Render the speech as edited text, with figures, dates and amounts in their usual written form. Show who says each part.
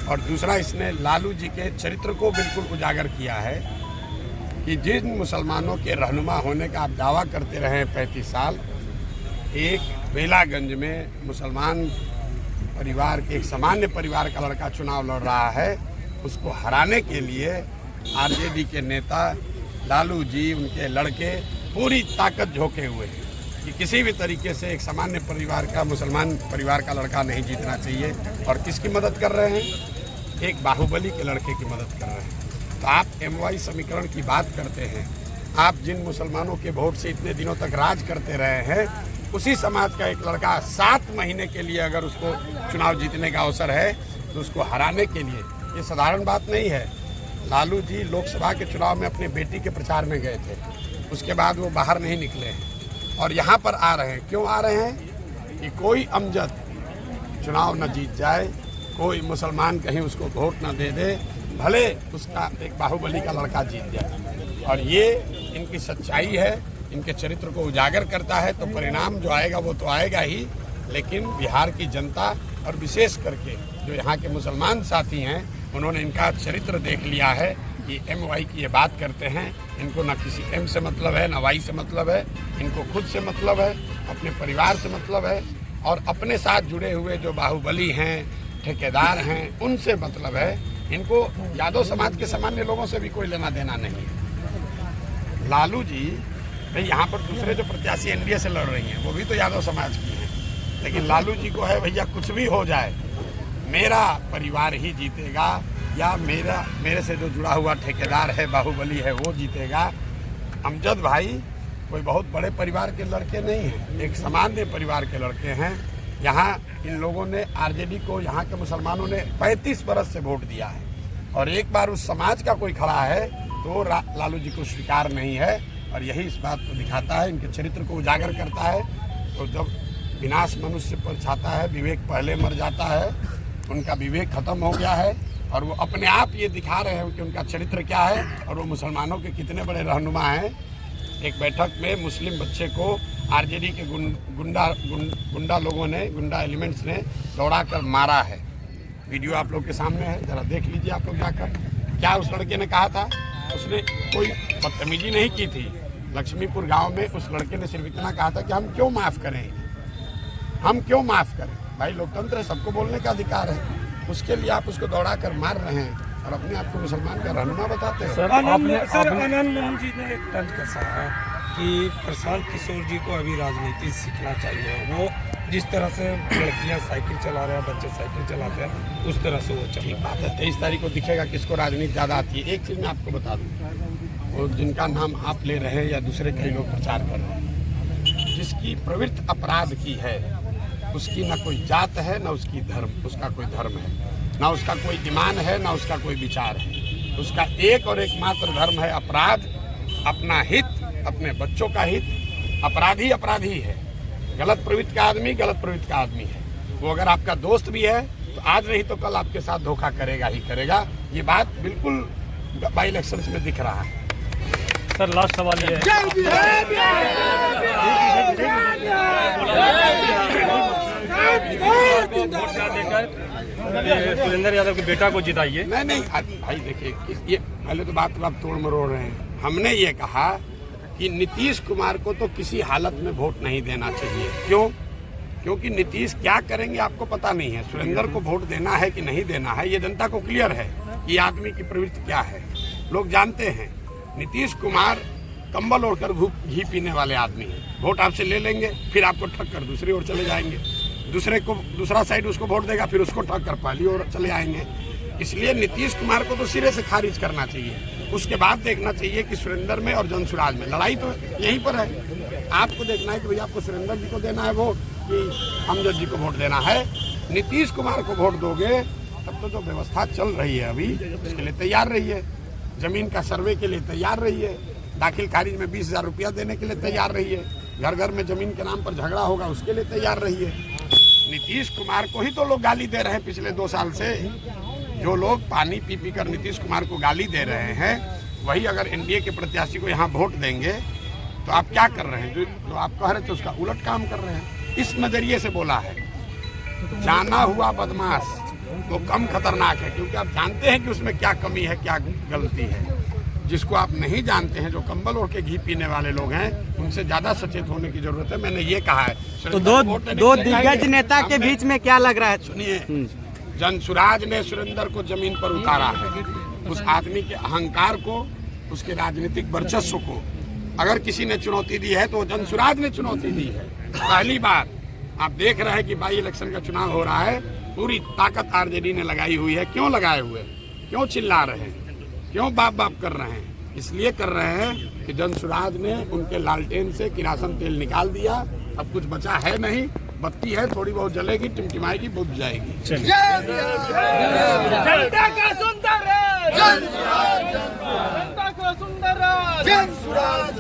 Speaker 1: और दूसरा इसने लालू जी के चरित्र को बिल्कुल उजागर किया है कि जिन मुसलमानों के रहनुमा होने का आप दावा करते रहे 35 साल, एक बेलागंज में मुसलमान परिवार के एक सामान्य परिवार का लड़का चुनाव लड़ रहा है, उसको हराने के लिए आरजेडी के नेता लालू जी, उनके लड़के पूरी ताकत झोंके हुए हैं कि किसी भी तरीके से एक सामान्य परिवार का, मुसलमान परिवार का लड़का नहीं जीतना चाहिए। और किसकी मदद कर रहे हैं? एक बाहुबली के लड़के की मदद कर रहे हैं। तो आप MY समीकरण की बात करते हैं, आप जिन मुसलमानों के वोट से इतने दिनों तक राज करते रहे हैं, उसी समाज का एक लड़का 7 महीने के लिए अगर उसको चुनाव जीतने का अवसर है तो उसको हराने के लिए, ये साधारण बात नहीं है। लालू जी लोकसभा के चुनाव में अपने बेटी के प्रचार में गए थे, उसके बाद वो बाहर नहीं निकले हैं और यहाँ पर आ रहे हैं। क्यों आ रहे हैं? कि कोई अमजद चुनाव न जीत जाए, कोई मुसलमान कहीं उसको वोट न दे दे, भले उसका एक बाहुबली का लड़का जीत जाए। और ये इनकी सच्चाई है, इनके चरित्र को उजागर करता है। तो परिणाम जो आएगा वो तो आएगा ही, लेकिन बिहार की जनता और विशेष करके जो यहाँ के मुसलमान साथी हैं, उन्होंने इनका चरित्र देख लिया है कि MY की ये बात करते हैं, इनको ना किसी M से मतलब है, ना Y से मतलब है, इनको खुद से मतलब है, अपने परिवार से मतलब है और अपने साथ जुड़े हुए जो बाहुबली हैं, ठेकेदार हैं, उनसे मतलब है। इनको यादव समाज के सामान्य लोगों से भी कोई लेना देना नहीं है। लालू जी भाई यहाँ पर दूसरे जो प्रत्याशी NDA से लड़ रही हैं वो भी तो यादव समाज की हैं, लेकिन लालू जी को है भैया कुछ भी हो जाए मेरा परिवार ही जीतेगा, या मेरे से जो जुड़ा हुआ ठेकेदार है, बाहुबली है, वो जीतेगा। अमजद भाई कोई बहुत बड़े परिवार के लड़के नहीं हैं, एक सामान्य परिवार के लड़के हैं। यहाँ इन लोगों ने आरजेडी को, यहाँ के मुसलमानों ने 35 बरस से वोट दिया है और एक बार उस समाज का कोई खड़ा है तो लालू जी को स्वीकार नहीं है। और यही इस बात को दिखाता है, इनके चरित्र को उजागर करता है। तो जब विनाश मनुष्य पर छाता है, विवेक पहले मर जाता है, उनका विवेक खत्म हो गया है और वो अपने आप ये दिखा रहे हैं कि उनका चरित्र क्या है और वो मुसलमानों के कितने बड़े रहनुमा हैं। एक बैठक में मुस्लिम बच्चे को आरजेडी के गुंडा लोगों ने, गुंडा एलिमेंट्स ने दौड़ा कर मारा है। वीडियो आप लोग के सामने है, जरा देख लीजिए आप लोग जाकर। क्या उस लड़के ने कहा था? उसने कोई बदतमीजी नहीं की थी। लक्ष्मीपुर गांव में उस लड़के ने सिर्फ इतना कहा था कि हम क्यों माफ़ करें, हम क्यों माफ़ करें। भाई लोकतंत्र है, सबको बोलने का अधिकार है। उसके लिए आप उसको दौड़ा कर मार रहे हैं और अपने आप को मुसलमान का रहनुमा बताते हैं।
Speaker 2: सर आनंद मोहन जी ने एक तंज कसा है कि प्रशांत किशोर जी को अभी राजनीति सीखना चाहिए। वो जिस तरह से लड़कियां साइकिल चला रहे हैं, बच्चे साइकिल चलाते हैं, उस तरह से वो चली
Speaker 1: बात है। 23 तारीख को दिखेगा किसको राजनीति ज़्यादा आती है। एक चीज़ मैं आपको बता दूँ, वो जिनका नाम आप ले रहे हैं या दूसरे कई लोग प्रचार कर रहे हैं, जिसकी प्रवृत्ति अपराध की है, उसकी ना कोई जात है, ना उसकी उसका कोई धर्म है, ना उसका कोई ईमान है, ना उसका कोई विचार है। उसका एक और एकमात्र धर्म है अपराध, अपना हित, अपने बच्चों का हित। अपराधी अपराधी है, गलत प्रवृत्ति का आदमी गलत प्रवृत्ति का आदमी है। वो अगर आपका दोस्त भी है तो आज नहीं तो कल आपके साथ धोखा करेगा ही करेगा। ये बात बिल्कुल बाई इलेक्शंस में दिख रहा है।
Speaker 2: सर लास्ट सवाल ये है, सुरेंद्र यादव के बेटा को जिताइए।
Speaker 1: नहीं भाई देखिए, ये पहले तो बात आप तोड़ मरोड़ रहे हैं। हमने ये कहा कि नीतीश कुमार को तो किसी हालत में वोट नहीं देना चाहिए। क्यों? क्योंकि नीतीश क्या करेंगे आपको पता नहीं है। सुरेंद्र को वोट देना है कि नहीं देना है, ये जनता को क्लियर है कि आदमी की प्रवृत्ति क्या है, लोग जानते हैं। नीतीश कुमार कंबल ओढ़कर घी पीने वाले आदमी हैं। वोट आपसे ले लेंगे, फिर आपको ठग कर दूसरी ओर चले जाएंगे, दूसरा साइड उसको वोट देगा, फिर उसको ठग कर पहली ओर चले आएंगे। इसलिए नीतीश कुमार को तो सिरे से खारिज करना चाहिए। उसके बाद देखना चाहिए कि सुरेंद्र में और जनसुराज में लड़ाई तो यहीं पर है। आपको देखना है कि भैया आपको सुरेंद्र जी को देना है वोट कि अमजद जी को वोट देना है। नीतीश कुमार को वोट दोगे तब तो जो व्यवस्था चल रही है अभी, उसके लिए तैयार रहिए। जमीन का सर्वे के लिए तैयार रहिए, दाखिल खारिज में 20,000 रुपया देने के लिए तैयार रहिए, घर घर में जमीन के नाम पर झगड़ा होगा उसके लिए तैयार रहिए। नीतीश कुमार को ही तो लोग गाली दे रहे हैं पिछले 2 साल से। जो लोग पानी पी पी कर नीतीश कुमार को गाली दे रहे हैं, वही अगर एनडीए के प्रत्याशी को यहाँ वोट देंगे तो आप क्या कर रहे हैं? जो आप कह रहे थे उसका उलट काम कर रहे हैं। इस नजरिए से बोला है। जाना हुआ बदमाश तो कम खतरनाक है, क्योंकि आप जानते हैं कि उसमें क्या कमी है, क्या गलती है। जिसको आप नहीं जानते हैं, जो कंबल ओढ़ के घी पीने वाले लोग हैं, उनसे ज्यादा सचेत होने की जरूरत है। मैंने ये कहा है।
Speaker 3: तो दो दिग्गज नेता के बीच में क्या लग रहा है?
Speaker 1: सुनिए, जनसुराज ने सुरेंद्र को जमीन पर उतारा है। उस आदमी के अहंकार को, उसके राजनीतिक वर्चस्व को अगर किसी ने चुनौती दी है तो जनसुराज ने चुनौती दी है। पहली बार आप देख रहे हैं कि बाई इलेक्शन का चुनाव हो रहा है, पूरी ताकत आरजेडी ने लगाई हुई है। क्यों लगाए हुए? क्यों चिल्ला रहे हैं? क्यों बाप बाप कर रहे हैं? इसलिए कर रहे हैं कि जनसुराज ने उनके लालटेन से किरासन तेल निकाल दिया। अब कुछ बचा है नहीं, बत्ती है, थोड़ी बहुत जलेगी, टिमटिमाएगी, बुझ जाएगी।
Speaker 4: जनता का सुंदर राज, जनता का सुंदर राज, जनसुराज।